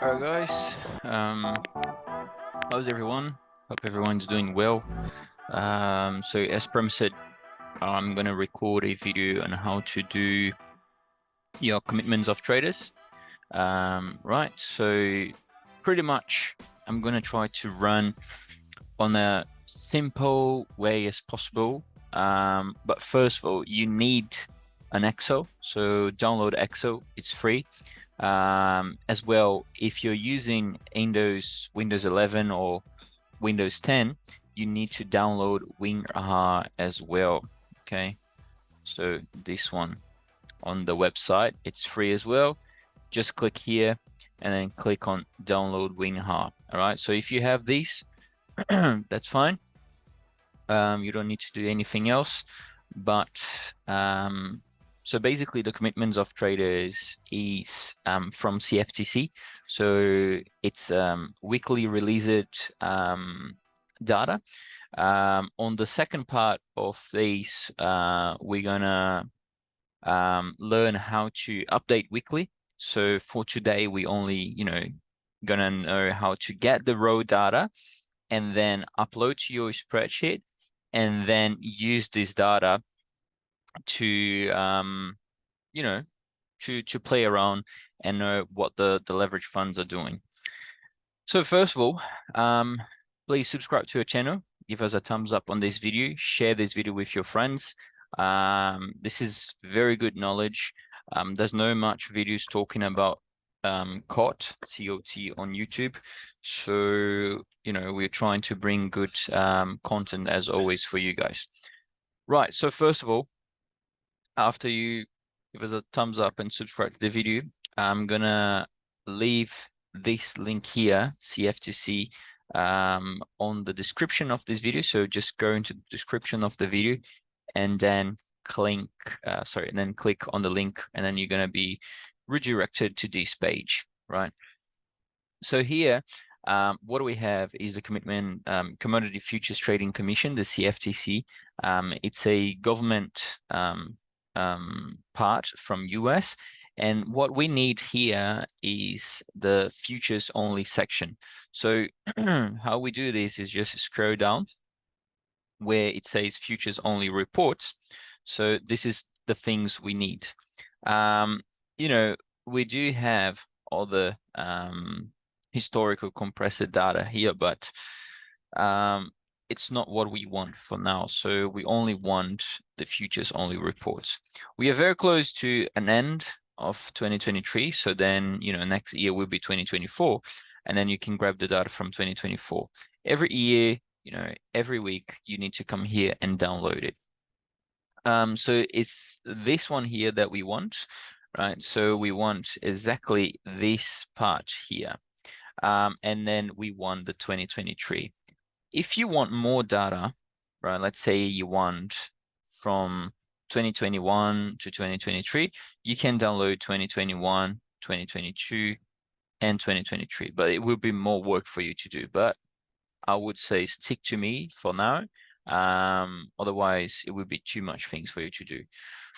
Alright guys, how's everyone? Hope everyone's doing well. So as promised, I'm gonna record a video on how to do your commitments of traders. Right, so pretty much I'm gonna try to run on a simple way as possible. But first of all, you need an Excel, so download Excel, it's free. As well, if you're using Windows 11 or Windows 10, you need to download WinRAR as well. Okay, so this one on the website, it's free as well. Just click here and then click on download WinRAR. All right, so if you have these, that's fine. You don't need to do anything else, but so basically the commitments of traders is from CFTC. So it's weekly released data. On the second part of this, we're gonna learn how to update weekly. So for today, we only, gonna know how to get the raw data and then upload to your spreadsheet and then use this data to to play around and know what the leverage funds are doing. So first of all, please subscribe to our channel, give us a thumbs up on this video, share this video with your friends. This is very good knowledge. There's no much videos talking about COT on YouTube. So, we're trying to bring good content as always for you guys. Right, so first of all, after you give us a thumbs up and subscribe to the video, I'm gonna leave this link here, CFTC, on the description of this video. So just go into the description of the video and then click on the link, and then you're gonna be redirected to this page, right? So here, what we have is the commitment Commodity Futures Trading Commission, the CFTC. It's a government part from US, and what we need here is the futures only section. So how we do this is just scroll down where it says futures only reports. So this is the things we need. We do have all the historical compressed data here, but it's not what we want for now. So we only want the futures only reports. We are very close to an end of 2023. So then, next year will be 2024. And then you can grab the data from 2024. Every year, every week, you need to come here and download it. So it's this one here that we want, right? So we want exactly this part here. And then we want the 2023. If you want more data, right, let's say you want from 2021 to 2023, you can download 2021, 2022, and 2023, but it will be more work for you to do. But I would say stick to me for now. Otherwise, it would be too much things for you to do.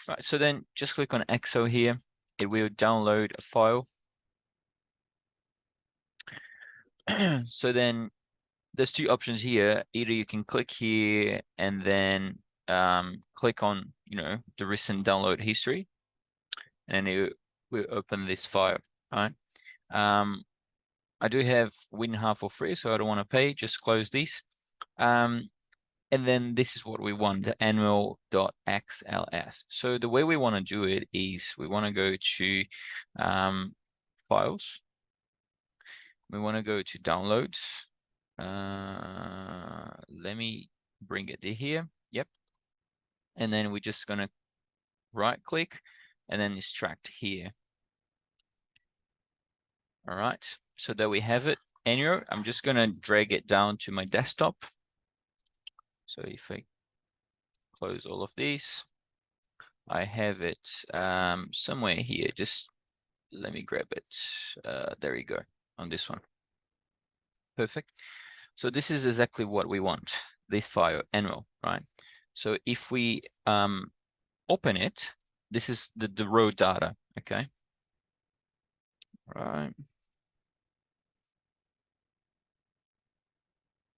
Right, so then just click on Excel here. It will download a file. So then there's two options here. Either you can click here and then click on, the recent download history, and it will open this file, right? I do have WinRAR for free, so I don't want to pay. Just close this. And then this is what we want, the annual.xls. So the way we want to do it is we want to go to files. We want to go to downloads. Let me bring it here. Yep. And then we're just going to right click and then extract here. All right. So there we have it. Annual. I'm just going to drag it down to my desktop. So if I close all of these, I have it somewhere here. Just let me grab it. There you go, on this one. Perfect. So this is exactly what we want, this file, annual, right? So if we open it, this is the raw data, okay? Right.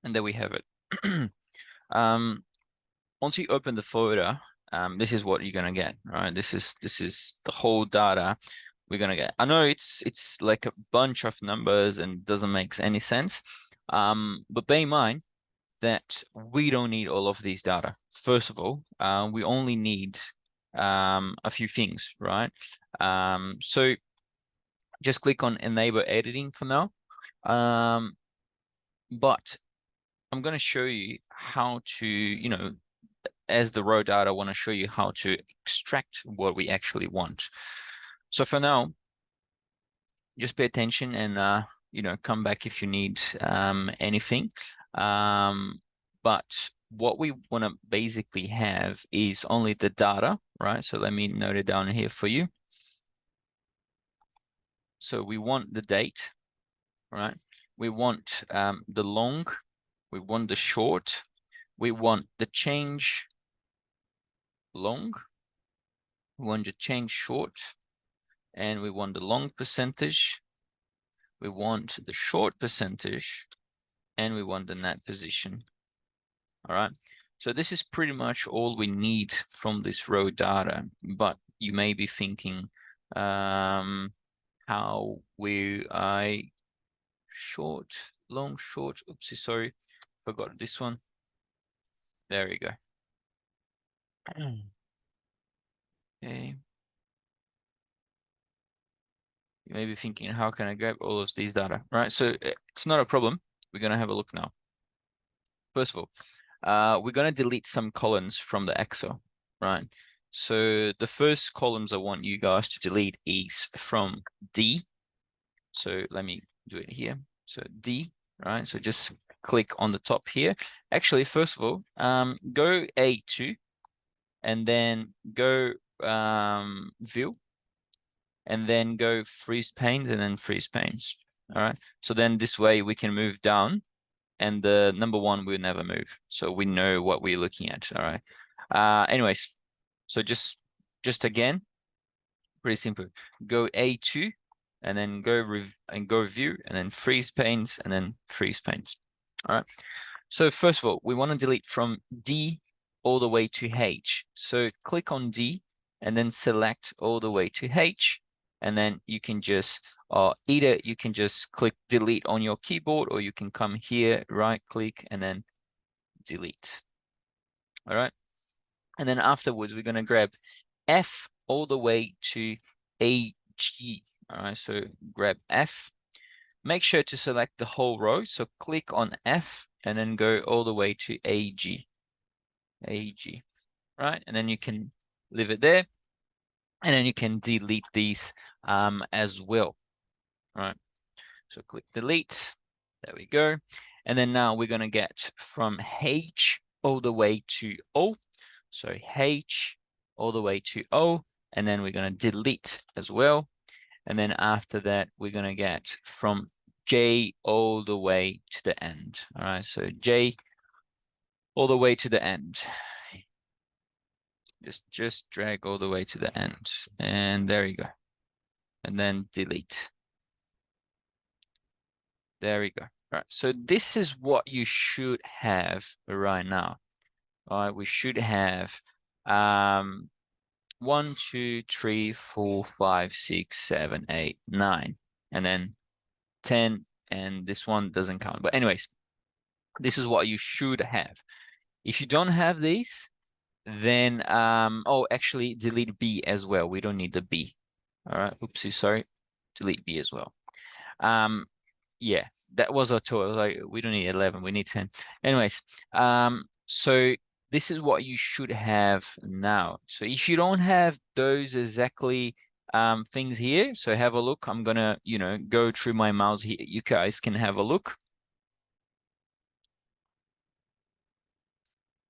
And there we have it. Once you open the folder, this is what you're gonna get, right? This is the whole data we're gonna get. I know it's like a bunch of numbers and doesn't make any sense. But bear in mind that we don't need all of these data. First of all, we only need a few things, right? So just click on enable editing for now. But I'm going to show you how to, as the raw data, I want to show you how to extract what we actually want. So for now, just pay attention and come back if you need anything. But what we want to basically have is only the data, right? So let me note it down here for you. So we want the date, right? We want the long, we want the short, we want the change long, we want the change short, and we want the long percentage, we want the short percentage, and we want the net position. All right. So this is pretty much all we need from this row data, but you may be thinking, how will I short, long, short, oopsie, sorry, forgot this one. There we go. Okay. You may be thinking, how can I grab all of these data? All right, so it's not a problem. We're gonna have a look now. First of all, we're gonna delete some columns from the Excel, right? So the first columns I want you guys to delete is from D. So let me do it here. So D, right? So just click on the top here. Actually, first of all, go A2 and then go view and then go freeze panes and then freeze panes. All right. So then this way we can move down and the number one will never move. So we know what we're looking at. All right. Anyways, so just again, pretty simple. Go A2 and then go view and then freeze panes and then freeze panes. All right. So first of all, we want to delete from D all the way to H. So click on D and then select all the way to H. And then you can just, either you can just click delete on your keyboard, or you can come here, right click, and then delete. All right. And then afterwards, we're going to grab F all the way to AG. All right. So grab F. Make sure to select the whole row. So click on F and then go all the way to AG. AG. Right. And then you can leave it there. And then you can delete these as well. All right. So click delete. There we go. And then now we're going to get from H all the way to O. So H all the way to O. And then we're going to delete as well. And then after that, we're going to get from J all the way to the end. All right. So J all the way to the end. Just drag all the way to the end. And there you go. And then delete. There we go. All right. So this is what you should have right now. All right. We should have 1, 2, 3, 4, 5, 6, 7, 8, 9, and then 10. And this one doesn't count. But anyways, this is what you should have. If you don't have these, then actually delete B as well. We don't need the B. All right. Oopsie, sorry. Delete B as well. Yeah, that was our total. Like, we don't need 11, we need 10. Anyways, so this is what you should have now. So if you don't have those exactly things here, so have a look. I'm gonna, go through my mouse here. You guys can have a look.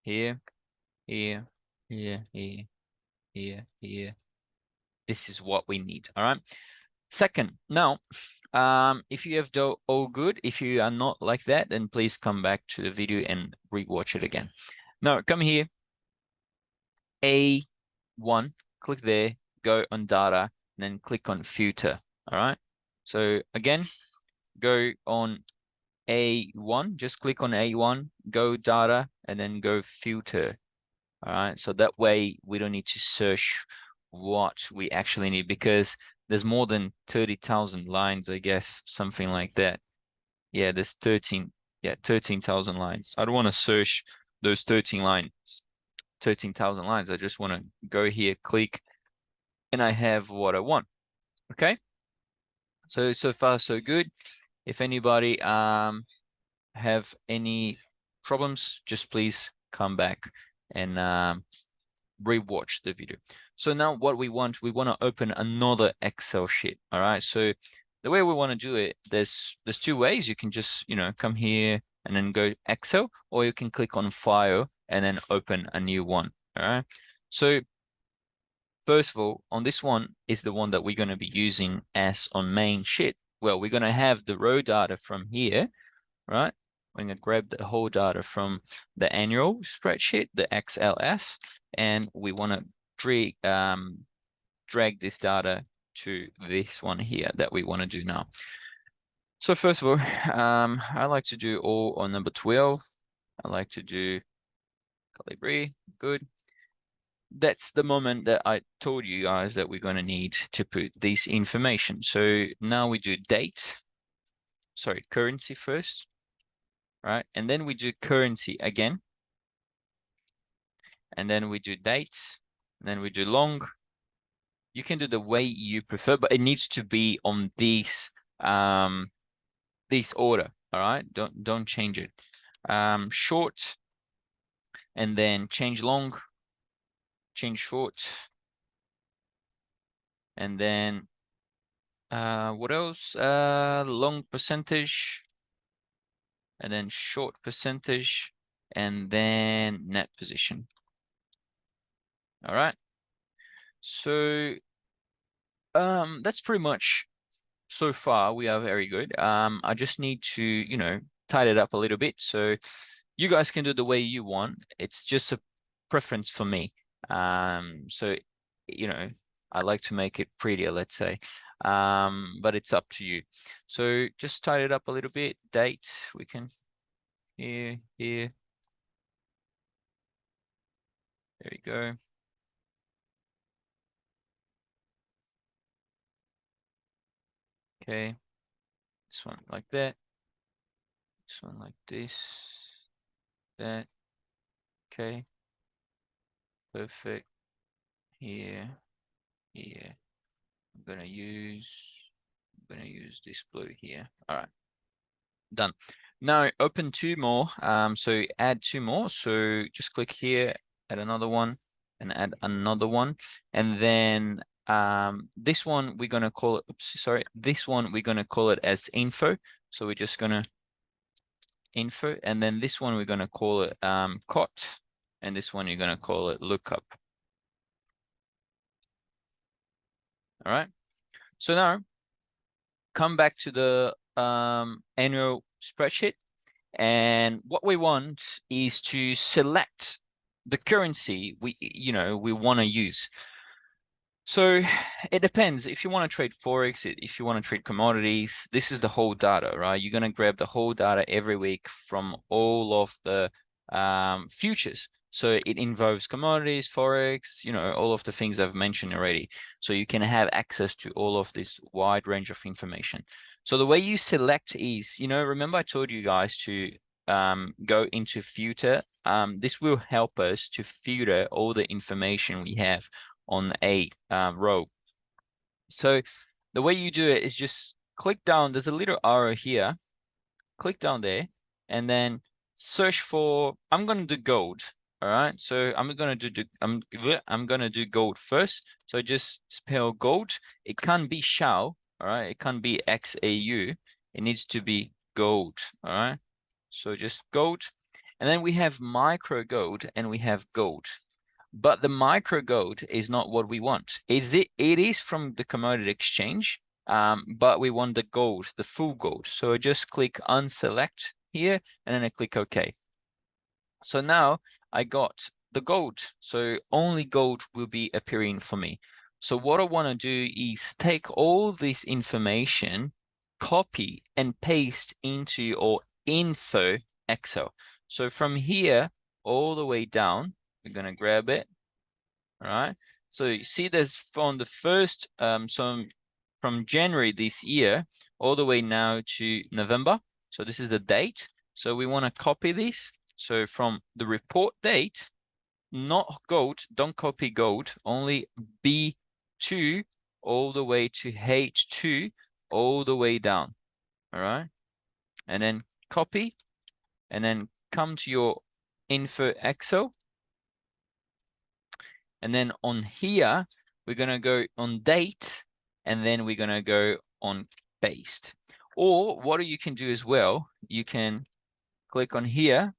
Here, here, here, here, here, here. This is what we need. All right. Second, now, if you have done all good, if you are not like that, then please come back to the video and rewatch it again. Now, come here, A1, click there, go on data, and then click on filter. All right. So again, go on A1, just click on A1, go data, and then go filter. All right, so that way we don't need to search what we actually need, because there's more than 30,000 lines, I guess, something like that. Yeah, there's 13,000 lines. I don't want to search those 13,000 lines. I just want to go here, click, and I have what I want. Okay. So far so good. If anybody have any problems, just please come back and rewatch the video. So now what we want to open another Excel sheet. All right. So the way we want to do it, there's two ways. You can just, come here and then go Excel, or you can click on File and then open a new one. All right. So first of all, on this one is the one that we're going to be using as on main sheet. Well, we're going to have the raw data from here, right? We're going to grab the whole data from the annual spreadsheet, the XLS, and we want to drag this data to this one here that we want to do now. So first of all, I like to do all on number 12. I like to do Calibri, good. That's the moment that I told you guys that we're going to need to put this information. So now we do currency first, right? And then we do currency again. And then we do date, and then we do long. You can do the way you prefer, but it needs to be on this order, all right? Don't change it. Short, and then change long, change short, and then what else? Long percentage, and then short percentage, and then net position. All right. So that's pretty much, so far we are very good. I just need to, tidy it up a little bit. So you guys can do the way you want. It's just a preference for me. So, I like to make it prettier, let's say. But it's up to you. So just tidy it up a little bit. Date, we can here. There you go. Okay. This one like that. This one like this. That. Okay. Perfect. Here. I'm gonna use this blue here. All right, done. Now open two more. So add two more. So just click here, add another one, and add another one, and then this one we're gonna call it. Oops, sorry. This one we're gonna call it as info. So we're just gonna info, and then this one we're gonna call it cot, and this one you're gonna call it lookup. All right. So now come back to the annual spreadsheet, and what we want is to select the currency we want to use. So it depends. If you want to trade Forex, if you want to trade commodities, this is the whole data, right? You're going to grab the whole data every week from all of the futures. So it involves commodities, Forex, all of the things I've mentioned already. So you can have access to all of this wide range of information. So the way you select is, remember I told you guys to go into filter. This will help us to filter all the information we have on a row. So the way you do it is just click down. There's a little arrow here. Click down there, and then search for. I'm gonna do gold. All right. So I'm gonna do gold first. So just spell gold. It can't be shall. All right. It can't be XAU. It needs to be gold. All right. So just gold, and then we have micro gold and we have gold. But the micro gold is not what we want. It is from the commodity exchange, but we want the gold, the full gold. So I just click unselect here, and then I click OK. So now I got the gold. So only gold will be appearing for me. So what I want to do is take all this information, copy and paste into or info Excel. So from here all the way down, we're going to grab it. All right. So you see there's from the first, from January this year all the way now to November. So this is the date. So we want to copy this. So from the report date, not gold, don't copy gold, only B2 all the way to H2 all the way down. All right. And then copy, and then come to your info Excel. And then on here, we're going to go on date, and then we're going to go on paste. Or what you can do as well, you can click on here,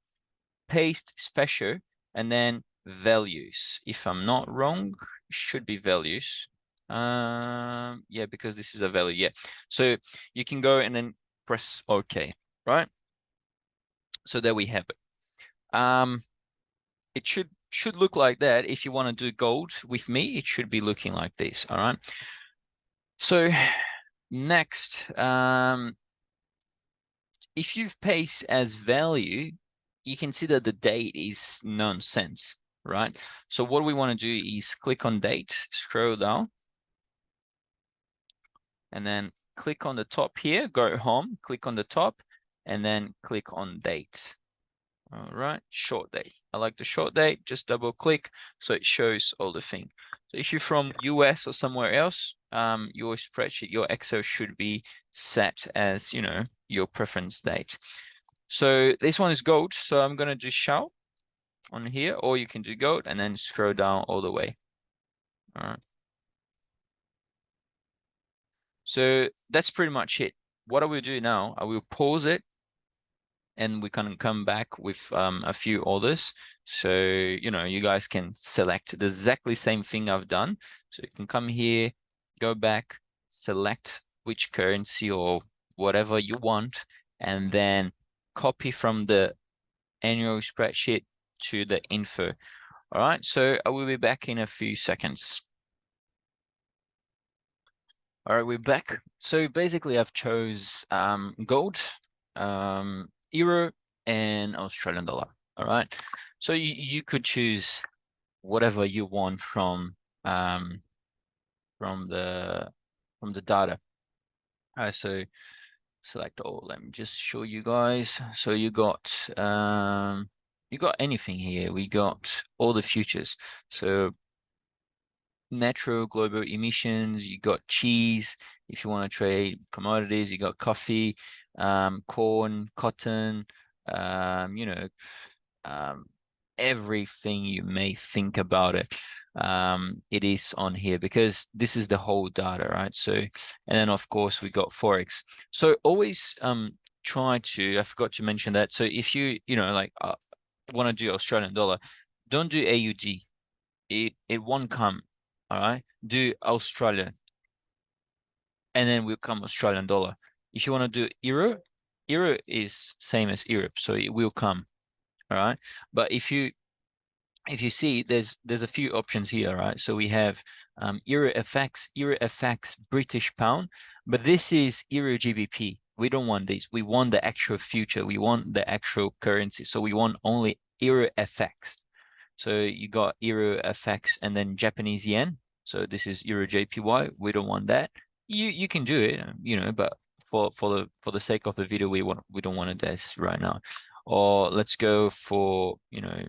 paste special, and then values. If I'm not wrong, it should be values. Yeah, because this is a value. Yeah. So you can go and then press OK, right? So there we have it. It should look like that. If you want to do gold with me, it should be looking like this. All right. So next, if you've paste as value, you can see that the date is nonsense, right? So what we want to do is click on date, scroll down, and then click on the top here, go home, click on the top, and then click on date. All right, short date. I like the short date, just double click so it shows all the thing. So if you're from US or somewhere else, your spreadsheet, your Excel should be set as, you know, your preference date. So this one is gold. So I'm going to do shall on here, or you can do gold and then scroll down all the way. All right. So that's pretty much it. What I will do now, I will pause it, and we can come back with a few others. So, you know, you guys can select the exactly same thing I've done. So you can come here, go back, select which currency or whatever you want, and then copy from the annual spreadsheet to the info. All right, so I will be back in a few seconds. All right, we're back. So basically I've chose gold, euro, and Australian dollar. All right. So you could choose whatever you want from the data. All right, so select all. Let me just show you guys. So you got anything here. We got all the futures. So natural global emissions, you got cheese. If you want to trade commodities, you got coffee, corn, cotton, you know, everything you may think about it. It is on here because this is the whole data, right? So, and then of course we got Forex. So always try to, I forgot to mention that. So if you know, like want to do Australian dollar, don't do AUD. It won't come. All right, do Australian, and then will come Australian dollar. If you want to do euro, euro is same as Europe, so it will come. All right, but if you see, there's a few options here, right? So we have Euro FX, British pound, but this is Euro GBP. We don't want this. We want the actual future. We want the actual currency. So we want only Euro FX. So you got Euro FX and then Japanese yen. So this is Euro JPY. We don't want that. You can do it, you know, but for the sake of the video, we don't want to do this right now. Or let's go for, you know,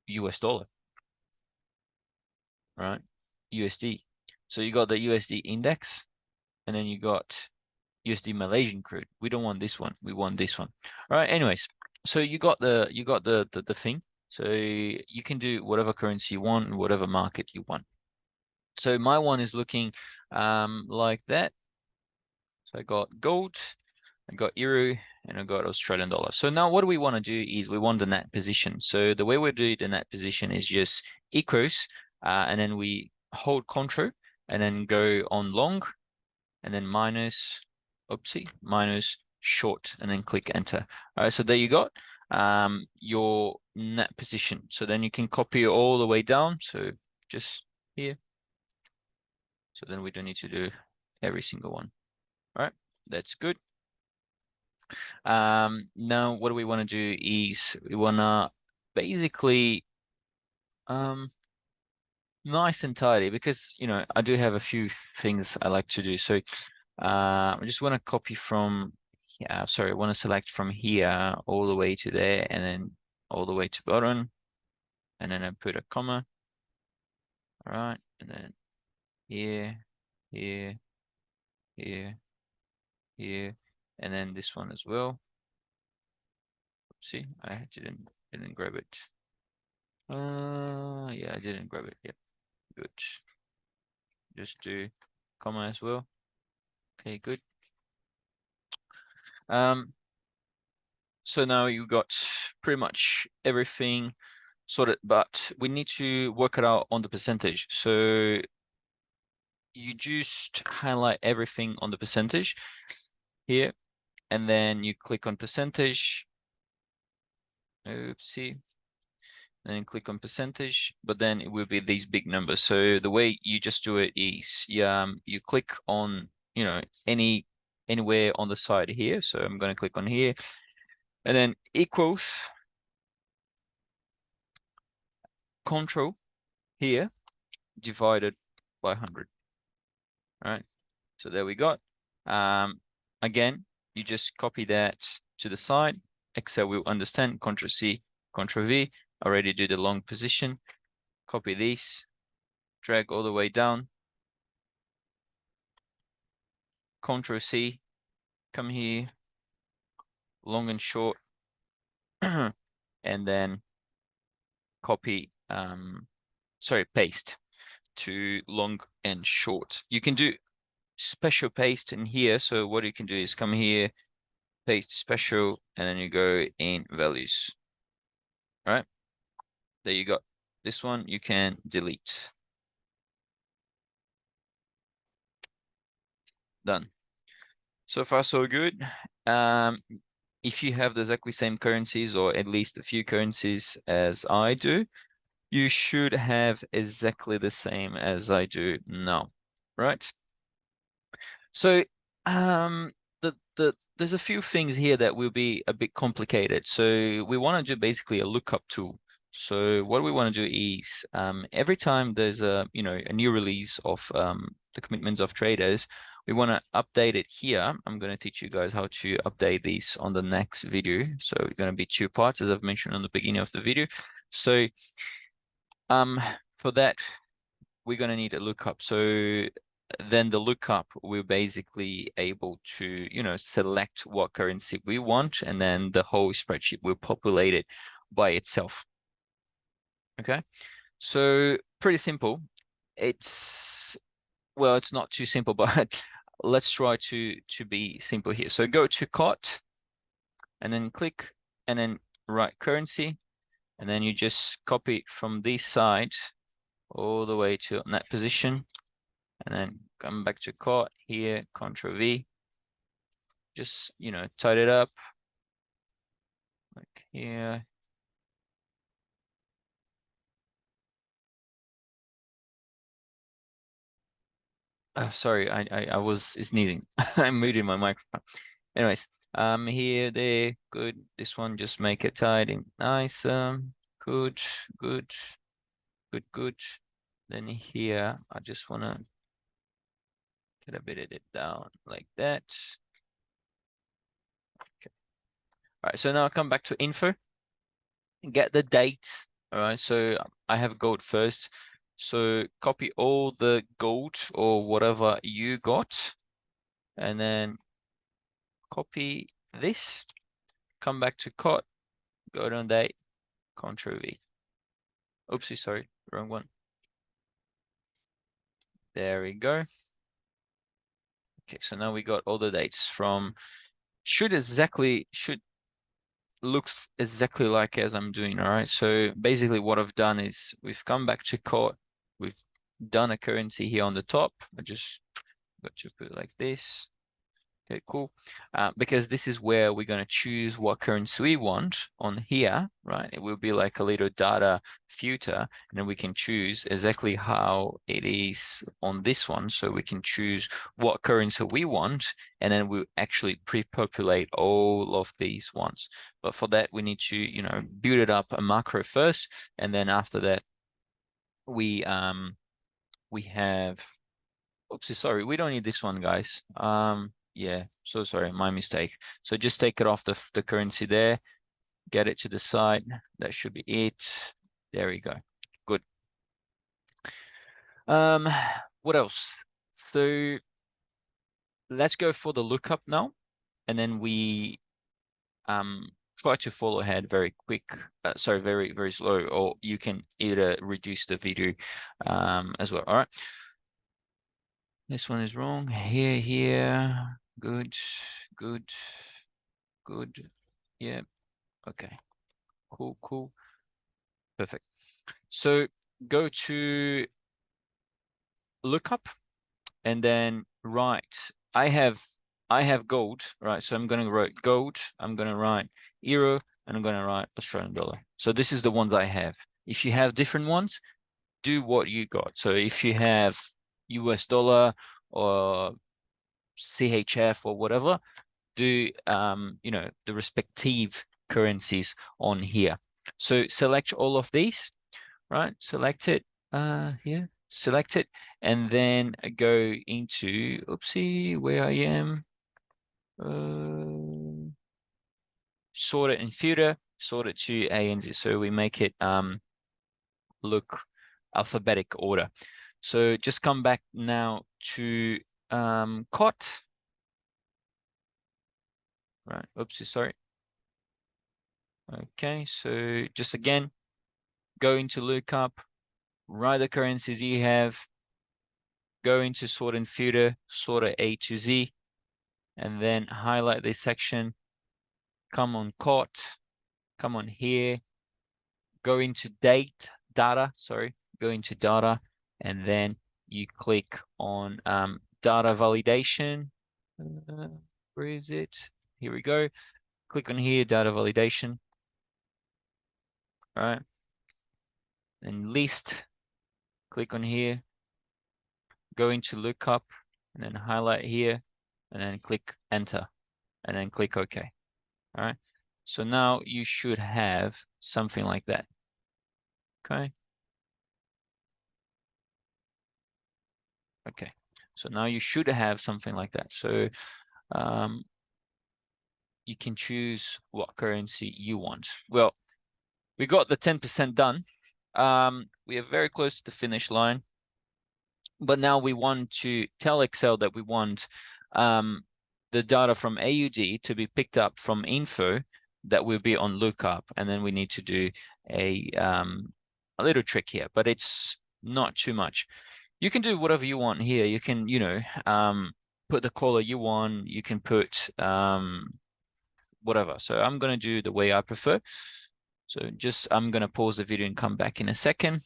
US dollar, right? USD. So you got the USD index, and then you got USD Malaysian crude. We don't want this one. We want this one. All right. Anyways, so you got the thing. So you can do whatever currency you want, whatever market you want. So my one is looking like that. So I got gold, I got euro, and I got Australian dollar. So now what we want to do is we want the net position. So the way we do the net position is just equals, and then we hold control and then go on long, and then minus, oopsie, minus short, and then click enter. All right, so there you got your net position. So then you can copy it all the way down. So just here. So then we don't need to do every single one. All right. That's good. Now what do we want to do is we want to basically nice and tidy, because I do have a few things I like to do. So I just want to copy from, yeah, sorry, I want to select from here all the way to there, and then all the way to bottom, and then I put a comma. All right, and then here, here, here, here, and then this one as well. See, I didn't grab it. Yeah, I didn't grab it. Yep, good. Just do comma as well. Okay, good. So now you got pretty much everything sorted, but we need to work it out on the percentage. So you just highlight everything on the percentage here, and then you click on percentage. Oopsie. Then click on percentage, but then it will be these big numbers. So the way you just do it is you click on anywhere on the side here. So I'm going to click on here, and then equals control here divided by 100. All right, so there we go. Again, you just copy that to the side. Excel will understand. Control C, Control V. Already do the long position. Copy this, drag all the way down. Control C, come here, long and short, and then copy, paste to long and short. You can do special paste in here. So what you can do is come here, paste special, and then you go in values. All right, there you go. This one you can delete. Done. So far, so good. If you have the exactly same currencies, or at least a few currencies as I do, you should have exactly the same as I do now, right? So there's a few things here that will be a bit complicated. So we want to do basically a lookup tool. So what we want to do is every time there's a new release of the commitments of traders, we want to update it here. I'm going to teach you guys how to update these on the next video. So it's going to be 2 parts, as I've mentioned on the beginning of the video. So for that, we're going to need a lookup. So then the lookup, we're basically able to, select what currency we want, and then the whole spreadsheet will populate it by itself. Okay, so pretty simple. It's not too simple, but let's try to be simple here. So go to cart, and then click, and then write currency, and then you just copy from this side all the way to that position, and then come back to cart here, Control V. Just, tidy it up like here. Oh, sorry, I was sneezing. I'm muting my microphone. Anyways, here, there, good. This one, just make it tidy, nice. Good, good, good, good. Then here, I just wanna get a bit of it down like that. Okay. All right, so now I come back to info, get the dates. All right, so I have gold first. So copy all the gold or whatever you got, and then copy this, come back to cart, go down date, Control V. Oopsie, sorry, wrong one. There we go. Okay, so now we got all the dates from, should looks exactly like as I'm doing. All right, so basically what I've done is we've come back to cart, we've done a currency here on the top. I just got to put it like this. Okay, cool. Because this is where we're going to choose what currency we want on here, right? It will be like a little data filter, and then we can choose exactly how it is on this one. So we can choose what currency we want, and then we'll actually pre-populate all of these ones. But for that, we need to, you know, build it up a macro first, and then after that, we have, oopsie, sorry, we don't need this one, guys. Yeah, so sorry, my mistake. So just take it off the currency there, get it to the side. That should be it. There we go. Good. What else? So let's go for the lookup now, and then we try to follow ahead very quick. Sorry, very, very slow, or you can either reduce the video as well. All right. This one is wrong. Here. Good, good, good. Yeah. Okay. Cool. Perfect. So go to lookup and then write. I have gold, right? So I'm going to write gold. I'm going to write euro, and I'm going to write Australian dollar. So this is the ones I have. If you have different ones, do what you got. So if you have US dollar or CHF or whatever, do you know, the respective currencies on here. So select all of these, right? Select it here, select it, and then go into, oopsie, where I am, sort it in filter, sort it to A and Z. So we make it look alphabetic order. So just come back now to cot. Right, oopsie, sorry. Okay, so just again, go into lookup, write the currencies you have, go into sort and filter, sort of A to Z, and then highlight this section, come on cot, come on here, go into data, go into data, and then you click on data validation. Where is it? Here we go. Click on here, data validation. All right. And list, click on here, go into lookup, and then highlight here, and then click enter, and then click OK. All right. So now you should have something like that. Okay. Okay. So now you should have something like that. So you can choose what currency you want. Well, we got the 10% done. We are very close to the finish line. But now we want to tell Excel that we want the data from AUD to be picked up from info that will be on lookup. And then we need to do a little trick here, but it's not too much. You can do whatever you want here. You can, you know, put the color you want. You can put whatever. So I'm going to do the way I prefer. So just, I'm going to pause the video and come back in a second.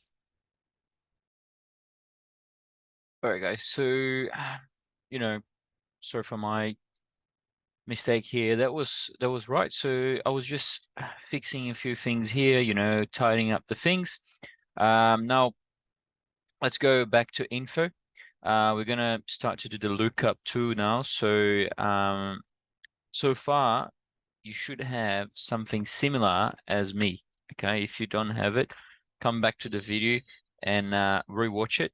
All right, guys. So, you know, sorry for my mistake here. That was right. So I was just fixing a few things here, you know, tidying up the things. Now let's go back to info. We're gonna start to do the lookup too now. So so far you should have something similar as me. Okay, if you don't have it, come back to the video and rewatch it,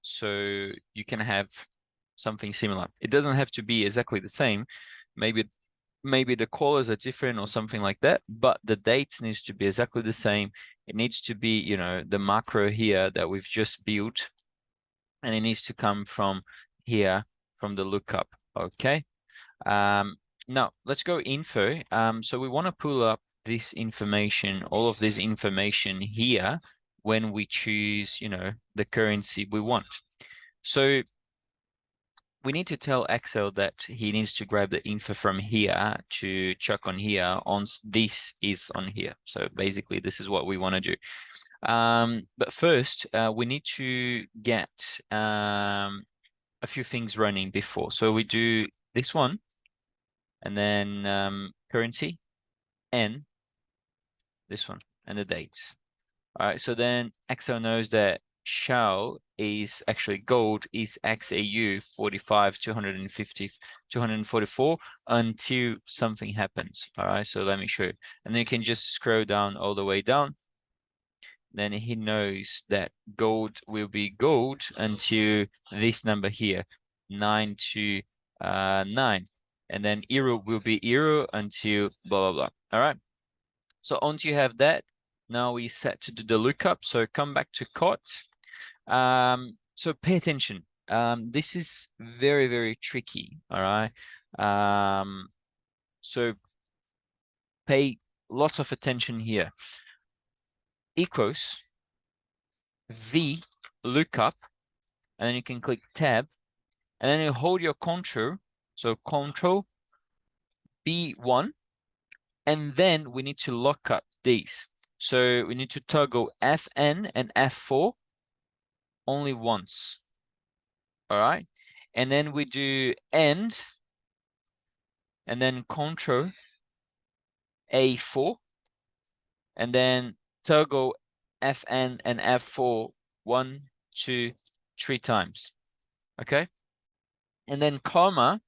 so you can have something similar. It doesn't have to be exactly the same. Maybe the colors are different or something like that, but the dates needs to be exactly the same. It needs to be, you know, the macro here that we've just built, and it needs to come from here, from the lookup. Okay. Now let's go info. So we want to pull up this information, all of this information here when we choose, you know, the currency we want. So we need to tell Excel that he needs to grab the info from here to chuck on here once this is on here. So basically this is what we want to do. But first we need to get a few things running before. So we do this one. and then currency, N, this one, and the dates. All right, so then Excel knows that shell is actually gold is XAU 45, 250, 244 until something happens. All right, so let me show you. And then you can just scroll down all the way down. Then he knows that gold will be gold until this number here, 929. And then euro will be euro until blah, blah, blah. All right. So once you have that, now we set to do the lookup. So come back to cot. So pay attention. This is very, very tricky. All right. So pay lots of attention here. Equals V lookup, and then you can click tab, and then you hold your control. So control B1, and then we need to look up these. So we need to toggle Fn and F4 only once. All right. And then we do end, and then control A4, and then toggle Fn and F4 1, 2, 3 times. Okay. And then comma,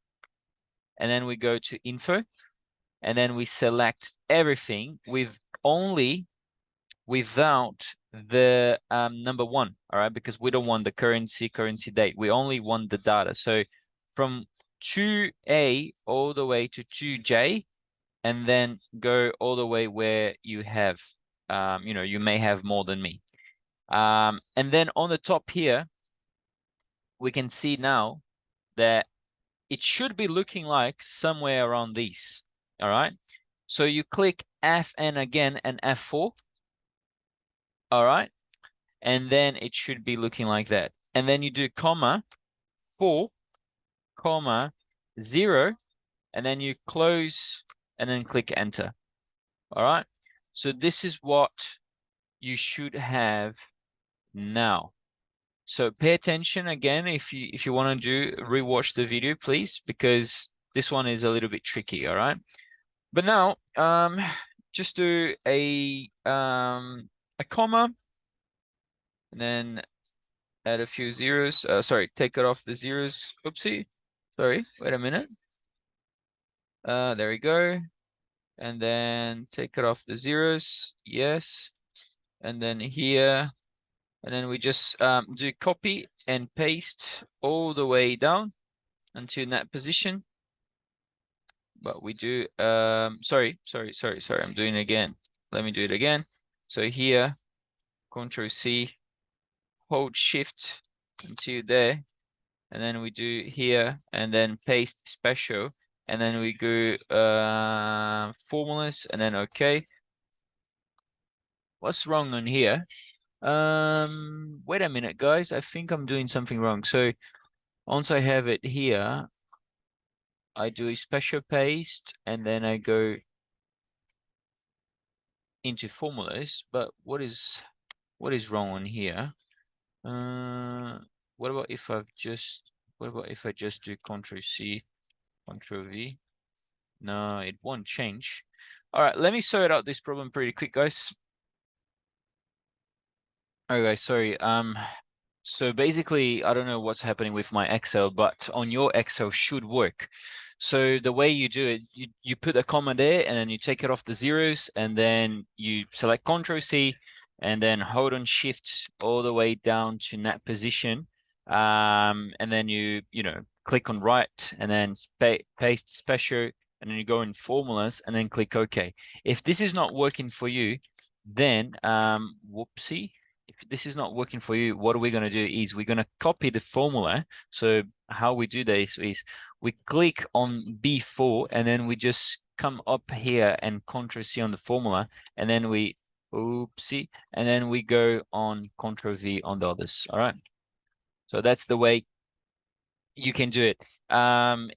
and then we go to info, and then we select everything with only without the number 1, all right, because we don't want the currency date. We only want the data. So from 2A all the way to 2J, and then go all the way where you have, you may have more than me. And then on the top here, we can see now that it should be looking like somewhere around these, all right? So you click Fn again and F4, all right? And then it should be looking like that. And then you do comma 4, comma 0, and then you close and then click enter. All right. So this is what you should have now. So pay attention again if you want to rewatch the video, please, because this one is a little bit tricky. All right. But now just do a comma, and then add a few zeros. Sorry, take it off the zeros. Oopsie. Sorry, wait a minute. There we go. And then take it off the zeros. Yes. And then here. And then we just do copy and paste all the way down until that position. But we do, sorry. I'm doing it again. Let me do it again. So here, Control C, hold Shift until there. And then we do here, and then paste special. And then we go formulas, and then okay. What's wrong on here? Wait a minute, guys. I think I'm doing something wrong. So once I have it here, I do a special paste, and then I go into formulas. But what is wrong on here? What about if I just do Control C, Control V? No, it won't change. All right, let me sort out this problem pretty quick, guys. Okay, sorry. So basically, I don't know what's happening with my Excel, but on your Excel should work. So the way you do it, you put a comma there, and then you take it off the zeros, and then you select Control C, and then hold on Shift all the way down to that position. And then you click on right, and then paste special, and then you go in formulas, and then click OK. If this is not working for you, then whoopsie. If this is not working for you, what are we going to do is we're going to copy the formula. So how we do this is we click on B4, and then we just come up here and Control C on the formula, and then we oopsie, and then we go on Control V on the others. All right. So that's the way you can do it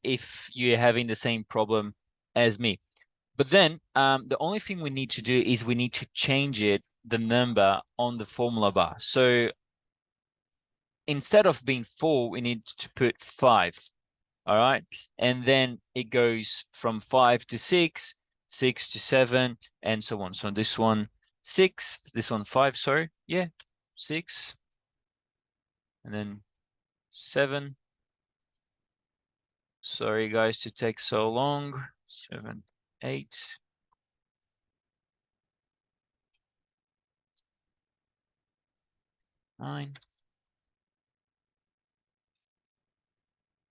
if you're having the same problem as me. But then the only thing we need to do is we need to change the number on the formula bar. So instead of being 4, we need to put 5. All right. And then it goes from 5 to 6, 6 to 7, and so on. So this one 6, this one 5, sorry. Yeah, 6. And then 7. Sorry, guys, to take so long. 7, 8. 9.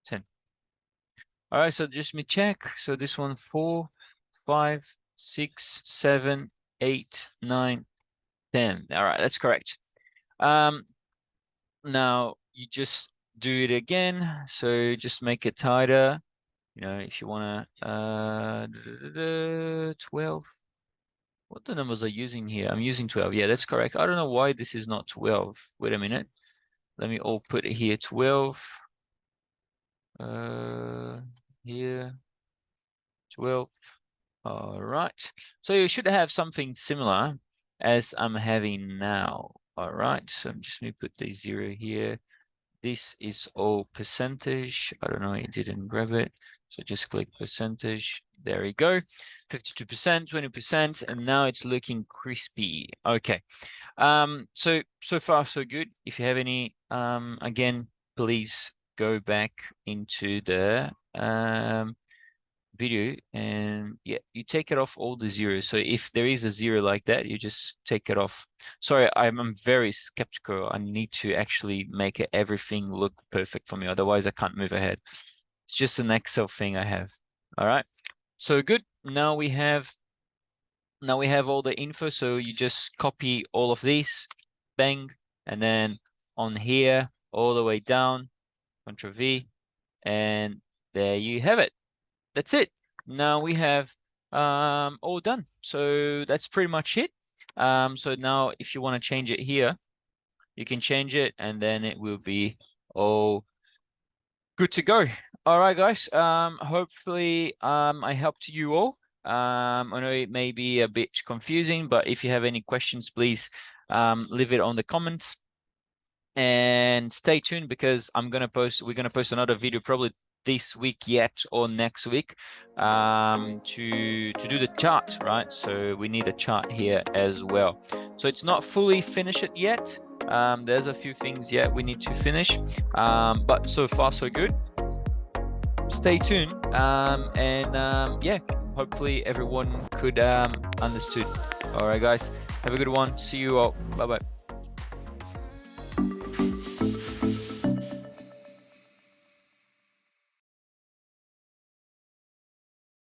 10. All right, so just me check. So this one 4, 5, 6, 7, 8, 9, 10. All right, that's correct. Now you just do it again. So just make it tighter. You know, if you want to 12. What the numbers are using here? I'm using 12. Yeah, that's correct. I don't know why this is not 12. Wait a minute. Let me all put it here 12. Here 12. All right. So you should have something similar as I'm having now. All right. So I'm just going to put the 0 here. This is all percentage. I don't know, it didn't grab it. So just click percentage. There we go. 52%, 20%, and now it's looking crispy. Okay. So far so good. If you have any, again, please go back into the video and yeah, you take it off all the zeros. So if there is a 0 like that, you just take it off. Sorry, I'm very skeptical. I need to actually make everything look perfect for me, otherwise I can't move ahead. It's just an Excel thing I have. All right, so good. Now we have all the info. So you just copy all of these, bang, and then on here all the way down, Ctrl V, and there you have it. That's it. Now we have all done. So that's pretty much it. So now if you want to change it here, you can change it and then it will be all good to go. All right, guys. Hopefully I helped you all. I know it may be a bit confusing, but if you have any questions, please leave it on the comments. And stay tuned because we're gonna post another video probably this week yet or next week to do the chart, right? So we need a chart here as well. So it's not fully finished yet. There's a few things yet we need to finish, but so far so good. Stay tuned, yeah, hopefully everyone could understood. All right, guys, have a good one. See you all. Bye bye.